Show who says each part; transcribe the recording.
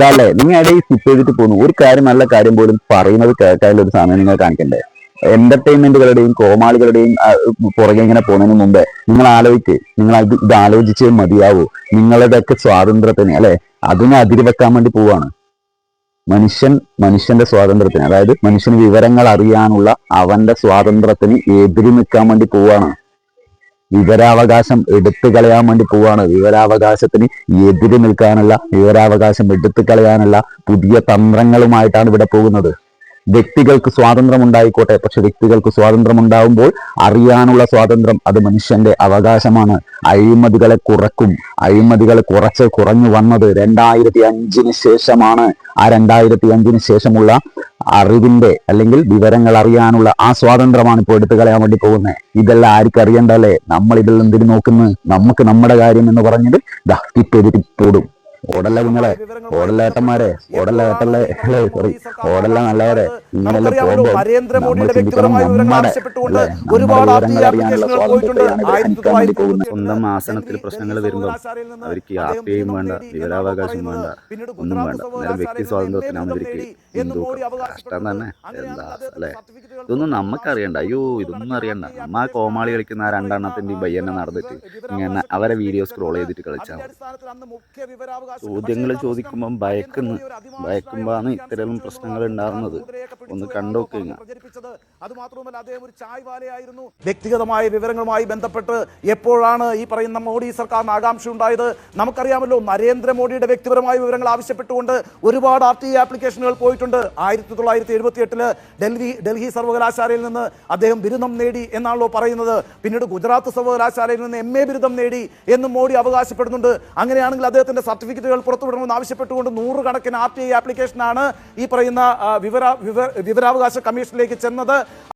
Speaker 1: എന്താ അല്ലേ നിങ്ങൾ ഇടയിൽ സ്കിപ്പ് ചെയ്തിട്ട് പോകുന്നു. ഒരു കാര്യം നല്ല കാര്യം പോലും പറയുന്നത് കേൾക്കാനുള്ള ഒരു സമയം നിങ്ങൾ കാണിക്കണ്ടേ? എന്റർടൈൻമെന്റുകളുടെയും കോമാളികളുടെയും പുറകെ ഇങ്ങനെ പോകുന്നതിന് മുമ്പേ നിങ്ങൾ ആലോചിക്ക്. നിങ്ങൾ ഇത് ആലോചിച്ചേ മതിയാവൂ. നിങ്ങളുടെയൊക്കെ സ്വാതന്ത്ര്യത്തിന് അല്ലെ അതിനെ അതിരുവെക്കാൻ വേണ്ടി പോവാണ്. മനുഷ്യന്റെ സ്വാതന്ത്ര്യത്തിന്, അതായത് മനുഷ്യന് വിവരങ്ങൾ അറിയാനുള്ള അവന്റെ സ്വാതന്ത്ര്യത്തിന് എതിര് നിൽക്കാൻ വേണ്ടി പോവാണ്. വിവരാവകാശം എടുത്തു കളയാൻ വേണ്ടി പോവാണ്. വിവരാവകാശത്തിന് എതിര് നിൽക്കാനുള്ള, വിവരാവകാശം എടുത്തു കളയാനുള്ള പുതിയ തന്ത്രങ്ങളുമായിട്ടാണ് ഇവിടെ പോകുന്നത്. വ്യക്തികൾക്ക് സ്വാതന്ത്ര്യം ഉണ്ടായിക്കോട്ടെ, പക്ഷെ വ്യക്തികൾക്ക് സ്വാതന്ത്ര്യം ഉണ്ടാവുമ്പോൾ അറിയാനുള്ള സ്വാതന്ത്ര്യം അത് മനുഷ്യന്റെ അവകാശമാണ്. അഴിമതികളെ കുറക്കും. അഴിമതികൾ കുറഞ്ഞു വന്നത് 2005 ശേഷമാണ്. ആ 2005 ശേഷമുള്ള അറിവിന്റെ അല്ലെങ്കിൽ വിവരങ്ങൾ അറിയാനുള്ള ആ സ്വാതന്ത്ര്യമാണ് ഇപ്പോൾ എടുത്തു കളയാൻ വേണ്ടി പോകുന്നത്. ഇതെല്ലാം ആർക്കും അറിയണ്ടല്ലേ? നമ്മൾ ഇതിൽ എന്തിനു നോക്കുന്നു? നമുക്ക് നമ്മുടെ കാര്യം എന്ന് പറഞ്ഞിട്ട് ദഹിപ്പിട്ട് പോടും. ഓടല്ല കുഞ്ഞളെ, ഓടല്ല ഏട്ടന്മാരെ, ഓടല്ല ഏട്ടല്ലേ, സോറി, ഓടല്ല നല്ലവരെ. ഇങ്ങനെല്ലാം പോകുമ്പോൾ നമ്മൾ ചിന്തിക്കണം, നമ്മുടെ വിവരങ്ങൾ അറിയാനുള്ള സ്വാതന്ത്ര്യത്തെയാണ് ഇവിടെ ഹനിക്കാൻ വേണ്ടി പോകുന്നത്.
Speaker 2: സ്വന്തം ആസനത്തിൽ പ്രശ്നങ്ങൾ വരുമ്പോൾ അവർക്ക് ആർട്ടിയും വേണ്ട, വിവരാവകാശം വേണ്ട, ഒന്നും വേണ്ട. നേരെ വ്യക്തി സ്വാതന്ത്ര്യത്തിനാണ് ഇവർക്ക് എന്തോ കഷ്ടം തന്നെ. എന്താ അല്ലേ? ഇതൊന്നും നമുക്കറിയണ്ട. അയ്യോ, ഇതൊന്നും അറിയണ്ട. നമ്മ ആ കോമാളി കളിക്കുന്ന ആ രണ്ടെണ്ണത്തിൻ്റെയും പയ്യനെ നടന്നിട്ട് ഇങ്ങനെ അവരെ വീഡിയോ സ്ക്രോൾ ചെയ്തിട്ട് കളിച്ചാൽ മതി. ചോദ്യങ്ങൾ ചോദിക്കുമ്പം ഭയക്കുമ്പോഴാണ് ഇത്തരം പ്രശ്നങ്ങൾ ഉണ്ടാകുന്നത്. ഒന്ന് കണ്ടോക്കുക.
Speaker 3: വ്യക്തിഗതമായ വിവരങ്ങളുമായി ബന്ധപ്പെട്ട് എപ്പോഴാണ് ഈ പറയുന്ന മോഡി സർക്കാരിന് ആകാംക്ഷ ഉണ്ടായത്? നമുക്കറിയാമല്ലോ, നരേന്ദ്രമോദിയുടെ വ്യക്തിപരമായ വിവരങ്ങൾ ആവശ്യപ്പെട്ടുകൊണ്ട് ഒരുപാട് RTI ആപ്ലിക്കേഷനുകൾ പോയിട്ടുണ്ട്. 1978 ഡൽഹി സർവകലാശാലയിൽ നിന്ന് അദ്ദേഹം ബിരുദം നേടി എന്നാണല്ലോ പറയുന്നത്. പിന്നീട് ഗുജറാത്ത് സർവകലാശാലയിൽ നിന്ന് MA ബിരുദം നേടി എന്നും മോഡി അവകാശപ്പെടുന്നുണ്ട്. അങ്ങനെയാണെങ്കിൽ അദ്ദേഹത്തിന്റെ സർട്ടിഫിക്കറ്റുകൾ പുറത്തുവിടണമെന്ന് ആവശ്യപ്പെട്ടുകൊണ്ട് 100 കണക്കിന് RTI ആപ്ലിക്കേഷനാണ് ഈ പറയുന്ന വിവരാവകാശ കമ്മീഷനിലേക്ക് ചെന്നത്.